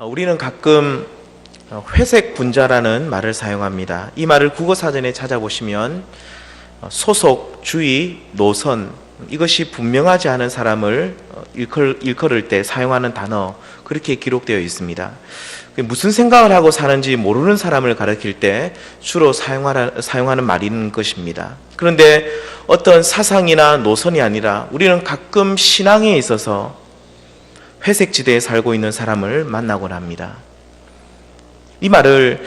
우리는 가끔 회색 분자라는 말을 사용합니다. 이 말을 국어사전에 찾아보시면 소속, 주의, 노선, 이것이 분명하지 않은 사람을 일컬을 때 사용하는 단어, 그렇게 기록되어 있습니다. 무슨 생각을 하고 사는지 모르는 사람을 가리킬 때 주로 사용하는 말인 것입니다. 그런데 어떤 사상이나 노선이 아니라 우리는 가끔 신앙에 있어서 회색 지대에 살고 있는 사람을 만나곤 합니다. 이 말은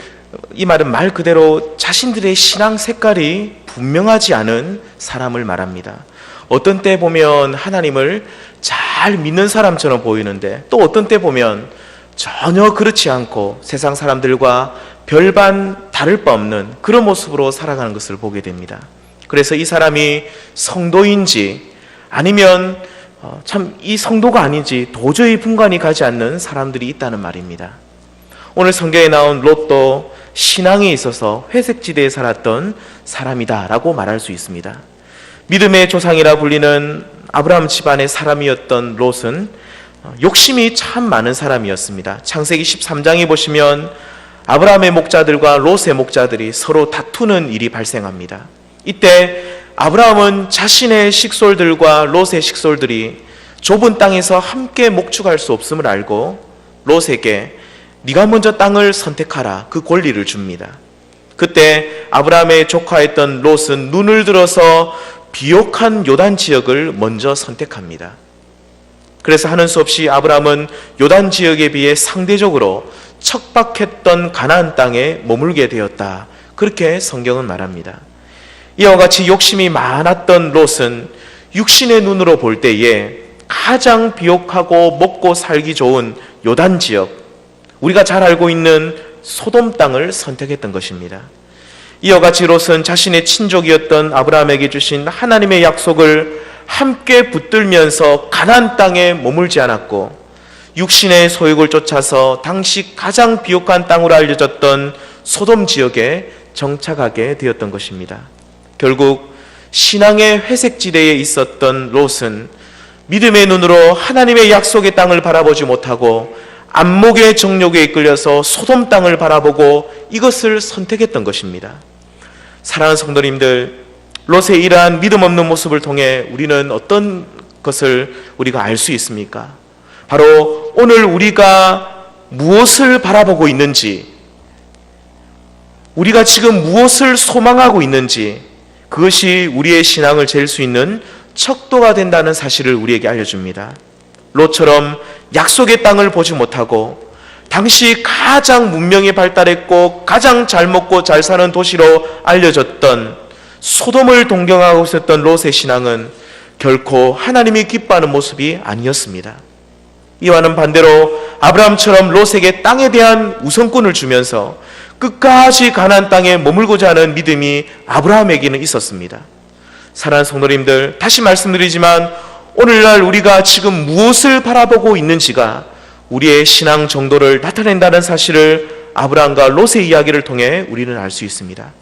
말 그대로 자신들의 신앙 색깔이 분명하지 않은 사람을 말합니다. 어떤 때 보면 하나님을 잘 믿는 사람처럼 보이는데, 또 어떤 때 보면 전혀 그렇지 않고 세상 사람들과 별반 다를 바 없는 그런 모습으로 살아가는 것을 보게 됩니다. 그래서 이 사람이 성도인지 아니면 참 이 성도가 아닌지 도저히 분간이 가지 않는 사람들이 있다는 말입니다. 오늘 성경에 나온 롯도 신앙에 있어서 회색지대에 살았던 사람이다라고 말할 수 있습니다. 믿음의 조상이라 불리는 아브라함 집안의 사람이었던 롯은 욕심이 참 많은 사람이었습니다. 창세기 13장에 보시면 아브라함의 목자들과 롯의 목자들이 서로 다투는 일이 발생합니다. 이때 아브라함은 자신의 식솔들과 롯의 식솔들이 좁은 땅에서 함께 목축할 수 없음을 알고 롯에게 네가 먼저 땅을 선택하라, 그 권리를 줍니다. 그때 아브라함의 조카였던 롯은 눈을 들어서 비옥한 요단 지역을 먼저 선택합니다. 그래서 하는 수 없이 아브라함은 요단 지역에 비해 상대적으로 척박했던 가나안 땅에 머물게 되었다, 그렇게 성경은 말합니다. 이와 같이 욕심이 많았던 롯은 육신의 눈으로 볼 때에 가장 비옥하고 먹고 살기 좋은 요단 지역, 우리가 잘 알고 있는 소돔 땅을 선택했던 것입니다. 이와 같이 롯은 자신의 친족이었던 아브라함에게 주신 하나님의 약속을 함께 붙들면서 가나안 땅에 머물지 않았고 육신의 소욕을 쫓아서 당시 가장 비옥한 땅으로 알려졌던 소돔 지역에 정착하게 되었던 것입니다. 결국 신앙의 회색지대에 있었던 롯은 믿음의 눈으로 하나님의 약속의 땅을 바라보지 못하고 안목의 정욕에 이끌려서 소돔 땅을 바라보고 이것을 선택했던 것입니다. 사랑하는 성도님들, 롯의 이러한 믿음 없는 모습을 통해 우리는 어떤 것을 우리가 알 수 있습니까? 바로 오늘 우리가 무엇을 바라보고 있는지, 우리가 지금 무엇을 소망하고 있는지, 그것이 우리의 신앙을 잴 수 있는 척도가 된다는 사실을 우리에게 알려줍니다. 롯처럼 약속의 땅을 보지 못하고 당시 가장 문명이 발달했고 가장 잘 먹고 잘 사는 도시로 알려졌던 소돔을 동경하고 있었던 롯의 신앙은 결코 하나님이 기뻐하는 모습이 아니었습니다. 이와는 반대로 아브라함처럼 롯에게 땅에 대한 우선권을 주면서 끝까지 가나안 땅에 머물고자 하는 믿음이 아브라함에게는 있었습니다. 사랑하는 성도님들, 다시 말씀드리지만 오늘날 우리가 지금 무엇을 바라보고 있는지가 우리의 신앙 정도를 나타낸다는 사실을 아브라함과 롯의 이야기를 통해 우리는 알 수 있습니다.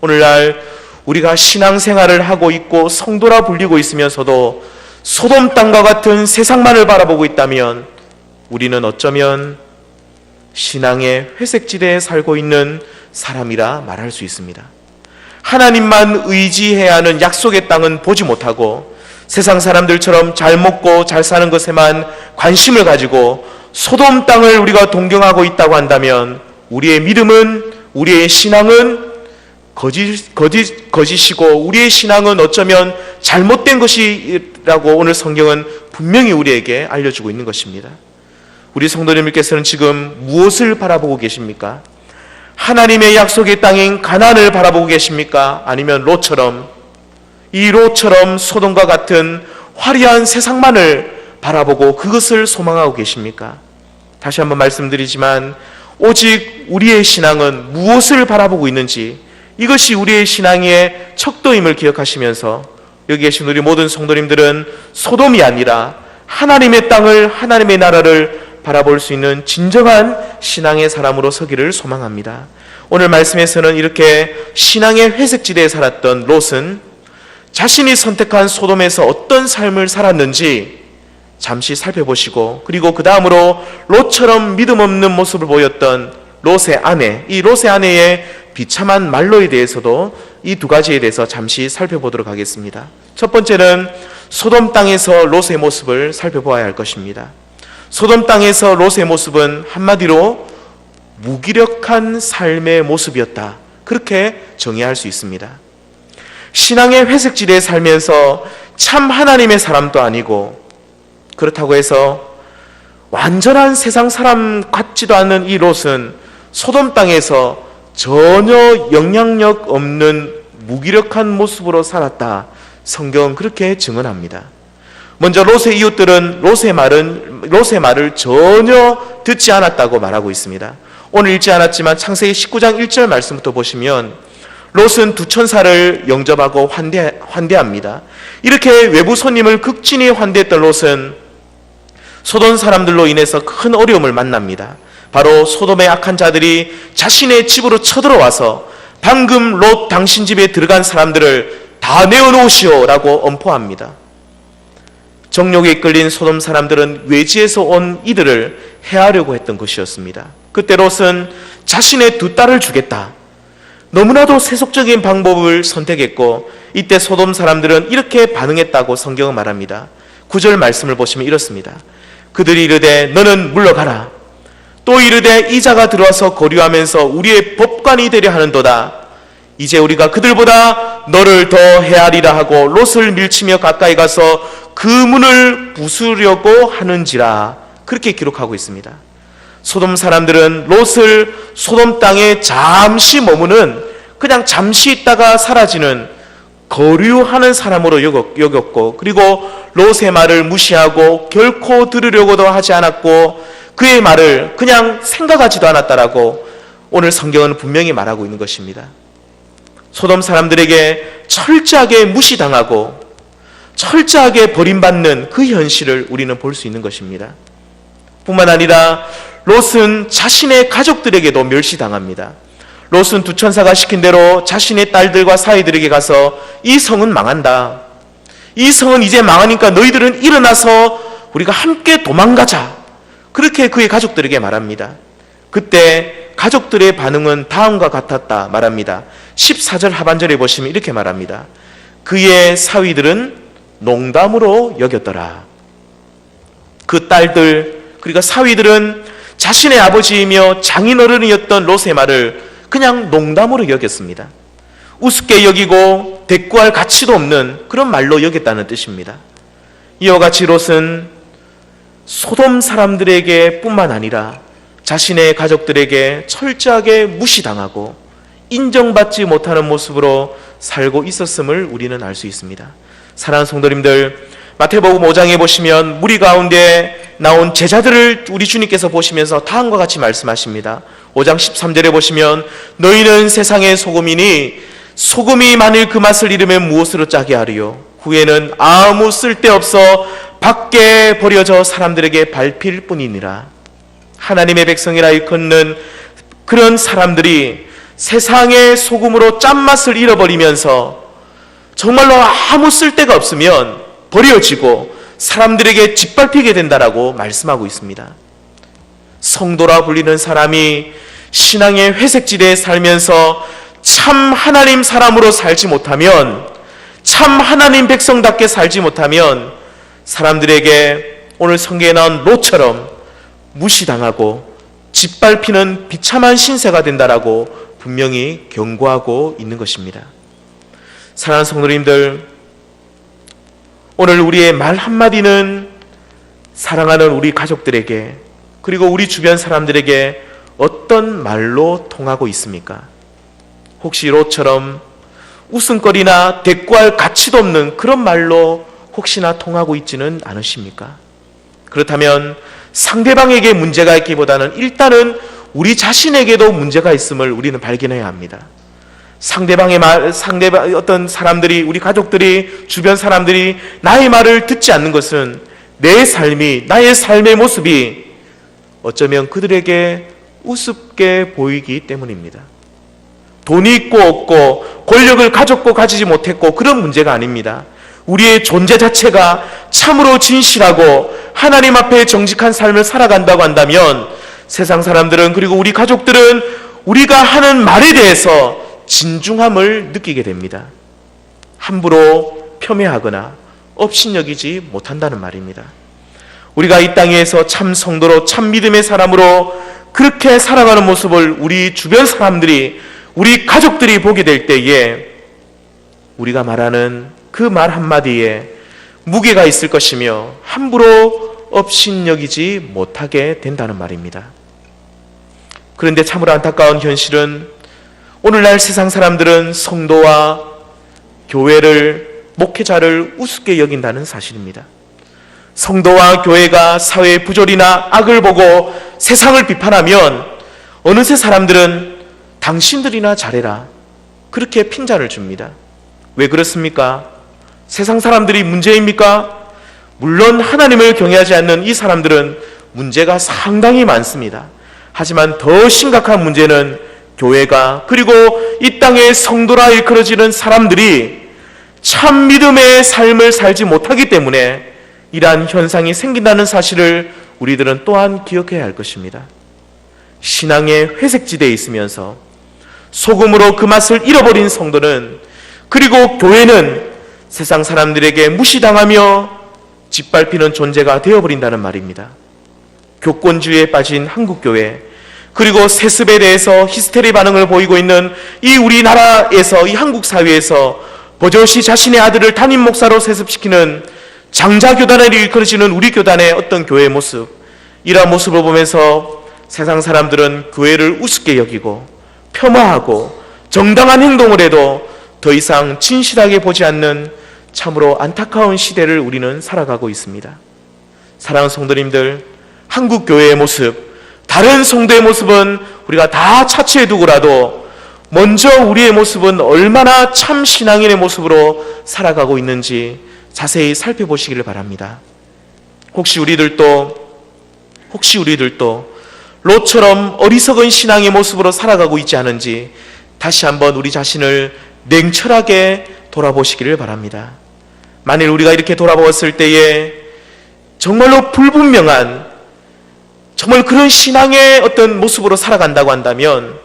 오늘날 우리가 신앙생활을 하고 있고 성도라 불리고 있으면서도 소돔 땅과 같은 세상만을 바라보고 있다면 우리는 어쩌면 신앙의 회색지대에 살고 있는 사람이라 말할 수 있습니다. 하나님만 의지해야 하는 약속의 땅은 보지 못하고 세상 사람들처럼 잘 먹고 잘 사는 것에만 관심을 가지고 소돔 땅을 우리가 동경하고 있다고 한다면 우리의 믿음은, 우리의 신앙은 거짓이고 우리의 신앙은 어쩌면 잘못된 것이라고 오늘 성경은 분명히 우리에게 알려주고 있는 것입니다. 우리 성도님들께서는 지금 무엇을 바라보고 계십니까? 하나님의 약속의 땅인 가나안을 바라보고 계십니까? 아니면 이 롯처럼 소돔과 같은 화려한 세상만을 바라보고 그것을 소망하고 계십니까? 다시 한번 말씀드리지만 오직 우리의 신앙은 무엇을 바라보고 있는지, 이것이 우리의 신앙의 척도임을 기억하시면서 여기 계신 우리 모든 성도님들은 소돔이 아니라 하나님의 땅을, 하나님의 나라를 바라볼 수 있는 진정한 신앙의 사람으로 서기를 소망합니다. 오늘 말씀에서는 이렇게 신앙의 회색지대에 살았던 롯은 자신이 선택한 소돔에서 어떤 삶을 살았는지 잠시 살펴보시고, 그리고 그 다음으로 롯처럼 믿음 없는 모습을 보였던 롯의 아내, 이 롯의 아내의 비참한 말로에 대해서도 이 두 가지에 대해서 잠시 살펴보도록 하겠습니다. 첫 번째는 소돔 땅에서 롯의 모습을 살펴보아야 할 것입니다. 소돔 땅에서 롯의 모습은 한마디로 무기력한 삶의 모습이었다, 그렇게 정의할 수 있습니다. 신앙의 회색지대에 살면서 참 하나님의 사람도 아니고, 그렇다고 해서 완전한 세상 사람 같지도 않은 이 롯은 소돔 땅에서 전혀 영향력 없는 무기력한 모습으로 살았다, 성경은 그렇게 증언합니다. 먼저 롯의 이웃들은 롯의 말을 전혀 듣지 않았다고 말하고 있습니다. 오늘 읽지 않았지만 창세기 19장 1절 말씀부터 보시면 롯은 두 천사를 영접하고 환대합니다. 이렇게 외부 손님을 극진히 환대했던 롯은 소돔 사람들로 인해서 큰 어려움을 만납니다. 바로 소돔의 악한 자들이 자신의 집으로 쳐들어와서 방금 롯 당신 집에 들어간 사람들을 다 내어놓으시오 라고 엄포합니다. 정욕에 이끌린 소돔 사람들은 외지에서 온 이들을 해하려고 했던 것이었습니다. 그때 롯은 자신의 두 딸을 주겠다, 너무나도 세속적인 방법을 선택했고, 이때 소돔 사람들은 이렇게 반응했다고 성경은 말합니다. 9절 말씀을 보시면 이렇습니다. 그들이 이르되 너는 물러가라. 또 이르되 이자가 들어와서 거류하면서 우리의 법관이 되려 하는도다. 이제 우리가 그들보다 너를 더 헤아리라 하고 롯을 밀치며 가까이 가서 그 문을 부수려고 하는지라, 그렇게 기록하고 있습니다. 소돔 사람들은 롯을 소돔 땅에 잠시 머무는, 그냥 잠시 있다가 사라지는 거류하는 사람으로 여겼고, 그리고 롯의 말을 무시하고 결코 들으려고도 하지 않았고 그의 말을 그냥 생각하지도 않았다라고 오늘 성경은 분명히 말하고 있는 것입니다. 소돔 사람들에게 철저하게 무시당하고 철저하게 버림받는 그 현실을 우리는 볼 수 있는 것입니다. 뿐만 아니라 롯은 자신의 가족들에게도 멸시당합니다. 롯은 두 천사가 시킨 대로 자신의 딸들과 사위들에게 가서 이 성은 망한다, 이 성은 이제 망하니까 너희들은 일어나서 우리가 함께 도망가자, 그렇게 그의 가족들에게 말합니다. 그때 가족들의 반응은 다음과 같았다 말합니다. 14절 하반절에 보시면 이렇게 말합니다. 그의 사위들은 농담으로 여겼더라. 그 딸들, 그러니까 사위들은 자신의 아버지이며 장인어른이었던 롯의 말을 그냥 농담으로 여겼습니다. 우습게 여기고 대꾸할 가치도 없는 그런 말로 여겼다는 뜻입니다. 이와 같이 롯은 소돔 사람들에게 뿐만 아니라 자신의 가족들에게 철저하게 무시당하고 인정받지 못하는 모습으로 살고 있었음을 우리는 알 수 있습니다. 사랑하는 성도님들, 마태복음 5장에 보시면 무리 가운데 나온 제자들을 우리 주님께서 보시면서 다음과 같이 말씀하십니다. 5장 13절에 보시면 너희는 세상의 소금이니 소금이 만일 그 맛을 잃으면 무엇으로 짜게 하리요? 후에는 아무 쓸데없어 밖에 버려져 사람들에게 밟힐 뿐이니라. 하나님의 백성이라 일컫는 그런 사람들이 세상의 소금으로 짠맛을 잃어버리면서 정말로 아무 쓸데가 없으면 버려지고 사람들에게 짓밟히게 된다라고 말씀하고 있습니다. 성도라 불리는 사람이 신앙의 회색지대에 살면서 참 하나님 사람으로 살지 못하면, 참 하나님 백성답게 살지 못하면 사람들에게 오늘 성경에 나온 롯처럼 무시당하고 짓밟히는 비참한 신세가 된다라고 분명히 경고하고 있는 것입니다. 사랑하는 성도님들, 오늘 우리의 말 한마디는 사랑하는 우리 가족들에게 그리고 우리 주변 사람들에게 어떤 말로 통하고 있습니까? 혹시 롯처럼 웃음거리나 대꾸할 가치도 없는 그런 말로 혹시나 통하고 있지는 않으십니까? 그렇다면 상대방에게 문제가 있기보다는 일단은 우리 자신에게도 문제가 있음을 우리는 발견해야 합니다. 상대방 어떤 사람들이, 우리 가족들이, 주변 사람들이 나의 말을 듣지 않는 것은 내 삶이, 나의 삶의 모습이 어쩌면 그들에게 우습게 보이기 때문입니다. 돈이 있고 없고 권력을 가졌고 가지지 못했고 그런 문제가 아닙니다. 우리의 존재 자체가 참으로 진실하고 하나님 앞에 정직한 삶을 살아간다고 한다면 세상 사람들은, 그리고 우리 가족들은 우리가 하는 말에 대해서 진중함을 느끼게 됩니다. 함부로 폄훼하거나 업신여기지 못한다는 말입니다. 우리가 이 땅에서 참 성도로, 참 믿음의 사람으로 그렇게 살아가는 모습을 우리 주변 사람들이, 우리 가족들이 보게 될 때에 우리가 말하는 그 말 한마디에 무게가 있을 것이며 함부로 업신여기지 못하게 된다는 말입니다. 그런데 참으로 안타까운 현실은 오늘날 세상 사람들은 성도와 교회를, 목회자를 우습게 여긴다는 사실입니다. 성도와 교회가 사회의 부조리나 악을 보고 세상을 비판하면 어느새 사람들은 당신들이나 잘해라, 그렇게 핀잔을 줍니다. 왜 그렇습니까? 세상 사람들이 문제입니까? 물론 하나님을 경외하지 않는 이 사람들은 문제가 상당히 많습니다. 하지만 더 심각한 문제는 교회가, 그리고 이 땅의 성도라 일컬어지는 사람들이 참 믿음의 삶을 살지 못하기 때문에 이러한 현상이 생긴다는 사실을 우리들은 또한 기억해야 할 것입니다. 신앙의 회색지대에 있으면서 소금으로 그 맛을 잃어버린 성도는, 그리고 교회는 세상 사람들에게 무시당하며 짓밟히는 존재가 되어버린다는 말입니다. 교권주의에 빠진 한국교회, 그리고 세습에 대해서 히스테리 반응을 보이고 있는 이 우리나라에서, 이 한국 사회에서 버젓이 자신의 아들을 담임 목사로 세습시키는 장자교단을 일컬어지는 우리 교단의 어떤 교회의 모습, 이러한 모습을 보면서 세상 사람들은 교회를 우습게 여기고 폄하하고 정당한 행동을 해도 더 이상 진실하게 보지 않는 참으로 안타까운 시대를 우리는 살아가고 있습니다. 사랑하는 성도님들, 한국 교회의 모습, 다른 성도의 모습은 우리가 다 차치해 두고라도 먼저 우리의 모습은 얼마나 참 신앙인의 모습으로 살아가고 있는지 자세히 살펴보시기를 바랍니다. 혹시 우리들도 롯처럼 어리석은 신앙의 모습으로 살아가고 있지 않은지 다시 한번 우리 자신을 냉철하게 돌아보시기를 바랍니다. 만일 우리가 이렇게 돌아보았을 때에 정말로 불분명한, 정말 그런 신앙의 어떤 모습으로 살아간다고 한다면,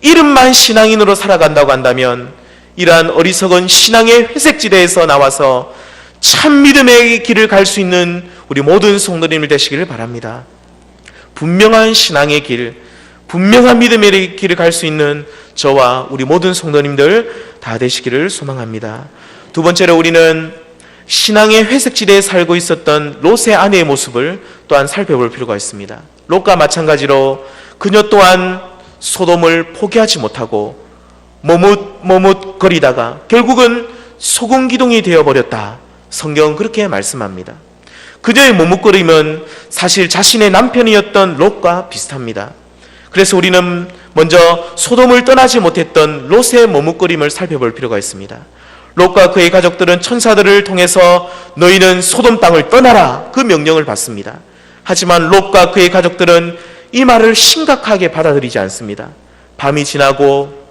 이름만 신앙인으로 살아간다고 한다면 이러한 어리석은 신앙의 회색지대에서 나와서 참 믿음의 길을 갈 수 있는 우리 모든 성도님들 되시기를 바랍니다. 분명한 신앙의 길, 분명한 믿음의 길을 갈 수 있는 저와 우리 모든 성도님들 다 되시기를 소망합니다. 두 번째로 우리는 신앙의 회색지대에 살고 있었던 롯의 아내의 모습을 또한 살펴볼 필요가 있습니다. 롯과 마찬가지로 그녀 또한 소돔을 포기하지 못하고 머뭇거리다가 결국은 소금 기둥이 되어버렸다. 성경은 그렇게 말씀합니다. 그녀의 머뭇거림은 사실 자신의 남편이었던 롯과 비슷합니다. 그래서 우리는 먼저 소돔을 떠나지 못했던 롯의 머뭇거림을 살펴볼 필요가 있습니다. 롯과 그의 가족들은 천사들을 통해서 너희는 소돔 땅을 떠나라, 그 명령을 받습니다. 하지만 롯과 그의 가족들은 이 말을 심각하게 받아들이지 않습니다. 밤이 지나고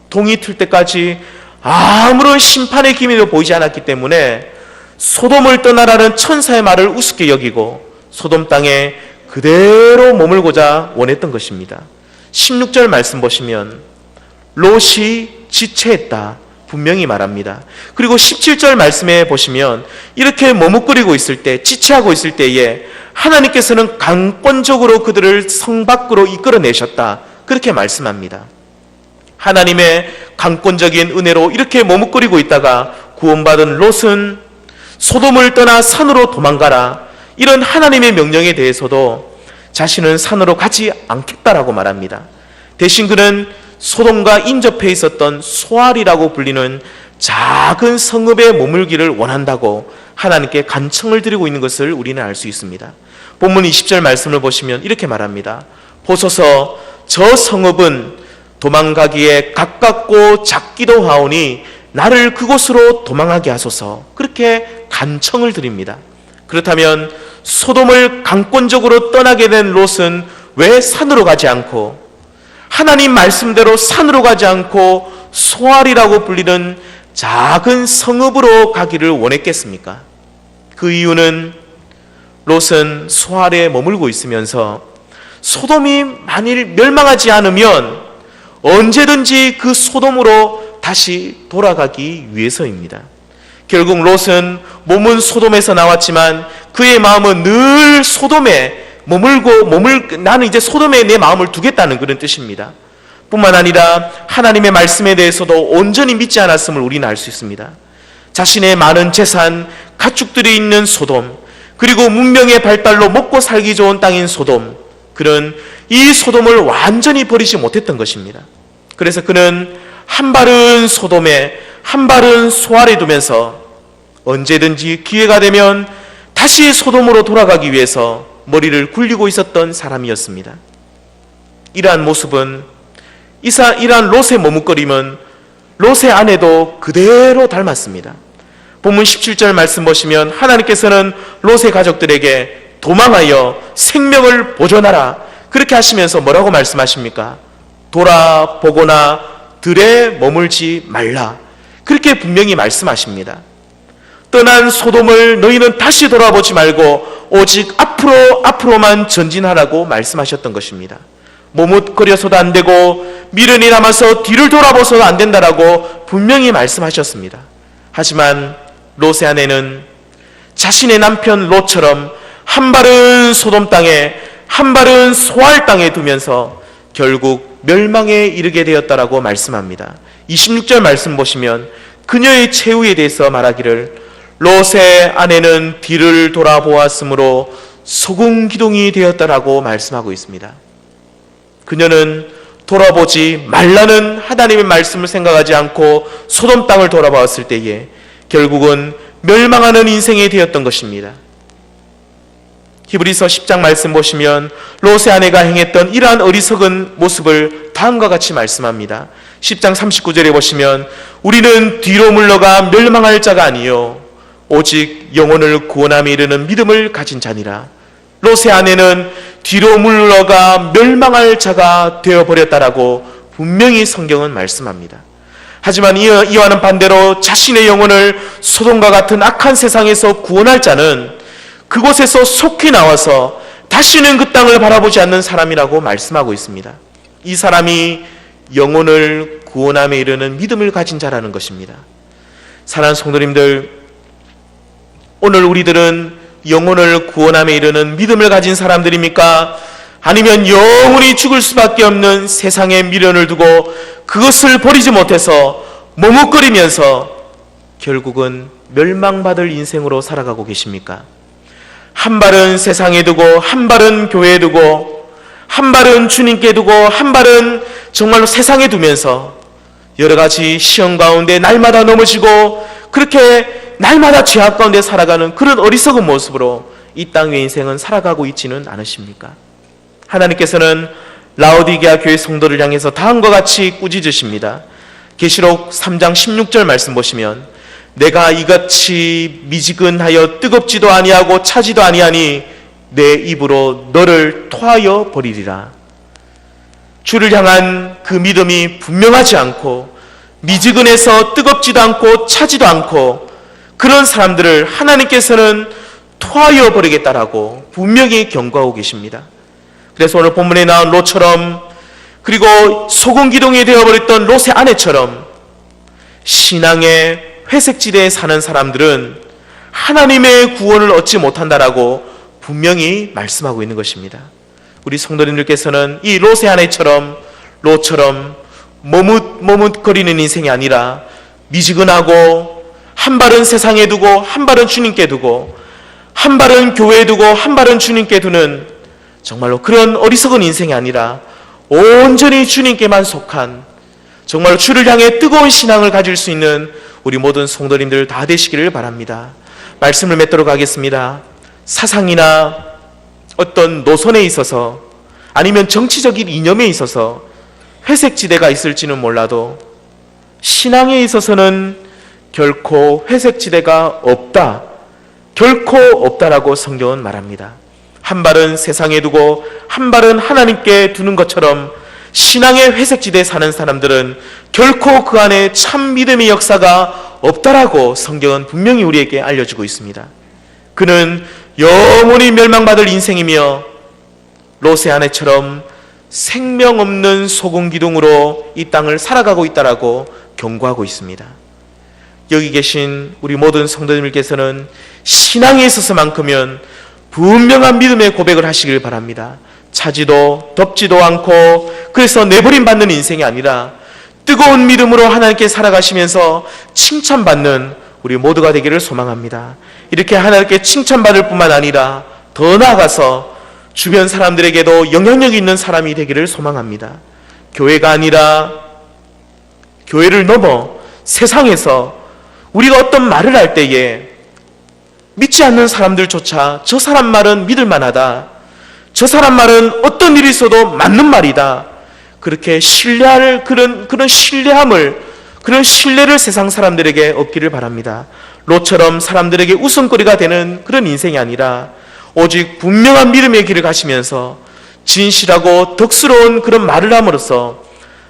동이 틀 때까지 아무런 심판의 기미도 보이지 않았기 때문에 소돔을 떠나라는 천사의 말을 우습게 여기고 소돔 땅에 그대로 머물고자 원했던 것입니다. 16절 말씀 보시면 롯이 지체했다, 분명히 말합니다. 그리고 17절 말씀에 보시면 이렇게 머뭇거리고 있을 때, 지체하고 있을 때에 하나님께서는 강권적으로 그들을 성 밖으로 이끌어내셨다, 그렇게 말씀합니다. 하나님의 강권적인 은혜로 이렇게 머뭇거리고 있다가 구원받은 롯은 소돔을 떠나 산으로 도망가라, 이런 하나님의 명령에 대해서도 자신은 산으로 가지 않겠다라고 말합니다. 대신 그는 소돔과 인접해 있었던 소알이라고 불리는 작은 성읍에 머물기를 원한다고 하나님께 간청을 드리고 있는 것을 우리는 알 수 있습니다. 본문 20절 말씀을 보시면 이렇게 말합니다. 보소서, 저 성읍은 도망가기에 가깝고 작기도 하오니 나를 그곳으로 도망하게 하소서, 그렇게 간청을 드립니다. 그렇다면 소돔을 강권적으로 떠나게 된 롯은 왜 산으로 가지 않고, 하나님 말씀대로 산으로 가지 않고 소알이라고 불리는 작은 성읍으로 가기를 원했겠습니까? 그 이유는 롯은 소알에 머물고 있으면서 소돔이 만일 멸망하지 않으면 언제든지 그 소돔으로 다시 돌아가기 위해서입니다. 결국 롯은 몸은 소돔에서 나왔지만 그의 마음은 늘 소돔에 나는 이제 소돔에 내 마음을 두겠다는 그런 뜻입니다. 뿐만 아니라 하나님의 말씀에 대해서도 온전히 믿지 않았음을 우리는 알 수 있습니다. 자신의 많은 재산, 가축들이 있는 소돔, 그리고 문명의 발달로 먹고 살기 좋은 땅인 소돔, 그는 이 소돔을 완전히 버리지 못했던 것입니다. 그래서 그는 한 발은 소돔에 한 발은 소알에 두면서 언제든지 기회가 되면 다시 소돔으로 돌아가기 위해서 머리를 굴리고 있었던 사람이었습니다. 이러한 모습은 이러한 롯의 머뭇거림은 롯의 아내도 그대로 닮았습니다. 본문 17절 말씀 보시면 하나님께서는 롯의 가족들에게 도망하여 생명을 보존하라 그렇게 하시면서 뭐라고 말씀하십니까? 돌아보거나 들에 머물지 말라 그렇게 분명히 말씀하십니다. 떠난 소돔을 너희는 다시 돌아보지 말고 오직 앞으로만 전진하라고 말씀하셨던 것입니다. 머뭇거려서도 안 되고 미련이 남아서 뒤를 돌아보서도 안 된다라고 분명히 말씀하셨습니다. 하지만 롯의 아내는 자신의 남편 롯처럼 한 발은 소돔 땅에 한 발은 소알 땅에 두면서 결국 멸망에 이르게 되었다라고 말씀합니다. 26절 말씀 보시면 그녀의 최후에 대해서 말하기를 롯의 아내는 뒤를 돌아보았으므로 소금기둥이 되었다라고 말씀하고 있습니다. 그녀는 돌아보지 말라는 하나님의 말씀을 생각하지 않고 소돔 땅을 돌아보았을 때에 결국은 멸망하는 인생이 되었던 것입니다. 히브리서 10장 말씀 보시면 롯의 아내가 행했던 이러한 어리석은 모습을 다음과 같이 말씀합니다. 10장 39절에 보시면 우리는 뒤로 물러가 멸망할 자가 아니요 오직 영혼을 구원함에 이르는 믿음을 가진 자니라. 롯의 아내는 뒤로 물러가 멸망할 자가 되어버렸다라고 분명히 성경은 말씀합니다. 하지만 이와는 반대로 자신의 영혼을 소돔과 같은 악한 세상에서 구원할 자는 그곳에서 속히 나와서 다시는 그 땅을 바라보지 않는 사람이라고 말씀하고 있습니다. 이 사람이 영혼을 구원함에 이르는 믿음을 가진 자라는 것입니다. 사랑하는 성도님들, 오늘 우리들은 영혼을 구원함에 이르는 믿음을 가진 사람들입니까? 아니면 영원히 죽을 수밖에 없는 세상의 미련을 두고 그것을 버리지 못해서 머뭇거리면서 결국은 멸망받을 인생으로 살아가고 계십니까? 한 발은 세상에 두고 한 발은 교회에 두고 한 발은 주님께 두고 한 발은 정말로 세상에 두면서 여러 가지 시험 가운데 날마다 넘어지고 그렇게 날마다 죄악 가운데 살아가는 그런 어리석은 모습으로 이 땅의 인생은 살아가고 있지는 않으십니까? 하나님께서는 라오디게아 교회 성도를 향해서 다음과 같이 꾸짖으십니다. 계시록 3장 16절 말씀 보시면 내가 이같이 미지근하여 뜨겁지도 아니하고 차지도 아니하니 내 입으로 너를 토하여 버리리라. 주를 향한 그 믿음이 분명하지 않고 미지근해서 뜨겁지도 않고 차지도 않고 그런 사람들을 하나님께서는 토하여 버리겠다라고 분명히 경고하고 계십니다. 그래서 오늘 본문에 나온 롯처럼 그리고 소금기둥이 되어버렸던 롯의 아내처럼 신앙의 회색지대에 사는 사람들은 하나님의 구원을 얻지 못한다라고 분명히 말씀하고 있는 것입니다. 우리 성도님들께서는 이 롯의 아내처럼 롯처럼 머뭇거리는 인생이 아니라 미지근하고 한 발은 세상에 두고 한 발은 주님께 두고 한 발은 교회에 두고 한 발은 주님께 두는 정말로 그런 어리석은 인생이 아니라 온전히 주님께만 속한 정말로 주를 향해 뜨거운 신앙을 가질 수 있는 우리 모든 성도님들 다 되시기를 바랍니다. 말씀을 맺도록 하겠습니다. 사상이나 어떤 노선에 있어서 아니면 정치적인 이념에 있어서 회색지대가 있을지는 몰라도 신앙에 있어서는 결코 회색지대가 없다. 결코 없다라고 성경은 말합니다. 한 발은 세상에 두고 한 발은 하나님께 두는 것처럼 신앙의 회색지대에 사는 사람들은 결코 그 안에 참 믿음의 역사가 없다라고 성경은 분명히 우리에게 알려주고 있습니다. 그는 영원히 멸망받을 인생이며 롯의 아내처럼 생명 없는 소금 기둥으로 이 땅을 살아가고 있다라고 경고하고 있습니다. 여기 계신 우리 모든 성도님들께서는 신앙에 있어서만큼은 분명한 믿음의 고백을 하시길 바랍니다. 차지도 덥지도 않고 그래서 내버림받는 인생이 아니라 뜨거운 믿음으로 하나님께 살아가시면서 칭찬받는 우리 모두가 되기를 소망합니다. 이렇게 하나님께 칭찬받을 뿐만 아니라 더 나아가서 주변 사람들에게도 영향력 있는 사람이 되기를 소망합니다. 교회가 아니라 교회를 넘어 세상에서 우리가 어떤 말을 할 때에 믿지 않는 사람들조차 저 사람 말은 믿을 만하다, 저 사람 말은 어떤 일이 있어도 맞는 말이다, 그렇게 신뢰할 그런 신뢰함을, 그런 신뢰를 세상 사람들에게 얻기를 바랍니다. 롯처럼 사람들에게 웃음거리가 되는 그런 인생이 아니라 오직 분명한 믿음의 길을 가시면서 진실하고 덕스러운 그런 말을 함으로써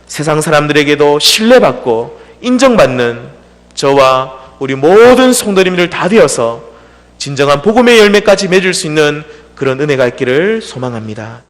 세상 사람들에게도 신뢰받고 인정받는 저와 우리 모든 성도님들 다 되어서 진정한 복음의 열매까지 맺을 수 있는 그런 은혜가 있기를 소망합니다.